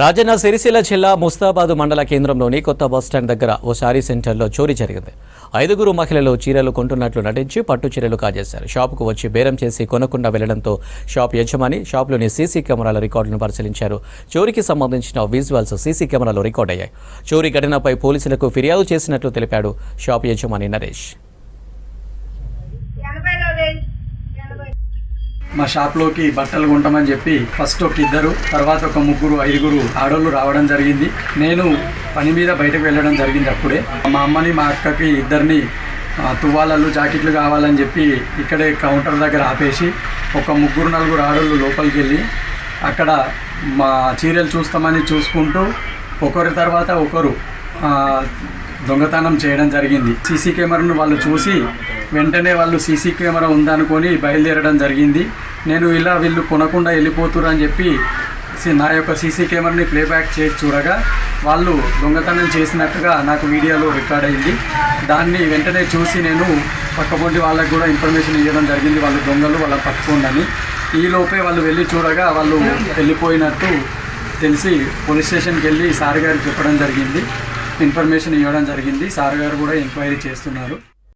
రాజన్న సిరిసిల్ల జిల్లా ముస్తాబాదు మండల కేంద్రంలోని కొత్త బస్టాండ్ దగ్గర ఓ శారీ సెంటర్లో చోరీ జరిగింది. 5 మహిళలు చీరలు కొంటున్నట్లు నటించి పట్టు చీరలు కాజేశారు. షాపుకు వచ్చి బేరం చేసి కొనకుండా వెళ్లడంతో షాప్ యజమాని షాప్లోని సీసీ కెమెరాల రికార్డులను పరిశీలించారు. చోరీకి సంబంధించిన విజువల్స్ సీసీ కెమెరాలో రికార్డ్ అయ్యాయి. చోరీ ఘటనపై పోలీసులకు ఫిర్యాదు చేసినట్లు తెలిపాడు షాప్ యజమాని నరేష్. మా షాప్లోకి బట్టలు కొంటామని చెప్పి ఫస్ట్ ఒక 2, తర్వాత ఒక 3, 5 ఆడోళ్ళు రావడం జరిగింది. నేను పని మీద బయటకు వెళ్ళడం జరిగింది. అప్పుడే మా అమ్మని మా అక్కకి ఇద్దరిని తువ్వాలలు జాకెట్లు కావాలని చెప్పి ఇక్కడే కౌంటర్ దగ్గర ఆపేసి ఒక 3, 4 ఆడోళ్ళు లోపలికి వెళ్ళి అక్కడ మా చీరలు చూస్తామని చూసుకుంటూ ఒకరి తర్వాత ఒకరు దొంగతనం చేయడం జరిగింది. సీసీ కెమెరాను వాళ్ళు చూసి వెంటనే వాళ్ళు సీసీ కెమెరా ఉందనుకొని బయలుదేరడం జరిగింది. నేను వీళ్ళు కొనకుండా వెళ్ళిపోతురు అని చెప్పి నా యొక్క సీసీ కెమెరాని ప్లేబ్యాక్ చేసి చూడగా వాళ్ళు దొంగతనం చేసినట్టుగా నాకు వీడియోలో రికార్డ్ అయింది. దాన్ని వెంటనే చూసి నేను పక్కపొంటి వాళ్ళకు కూడా ఇన్ఫర్మేషన్ ఇవ్వడం జరిగింది, వాళ్ళు దొంగలు వాళ్ళని పట్టుకోండి. ఈలోపే వాళ్ళు వెళ్ళి చూడగా వాళ్ళు వెళ్ళిపోయినట్టు తెలిసి పోలీస్ స్టేషన్కి వెళ్ళి సార్ గారికి చెప్పడం జరిగింది, ఇన్ఫర్మేషన్ ఇవ్వడం జరిగింది. సార్ గారు కూడా ఎంక్వైరీ చేస్తున్నారు.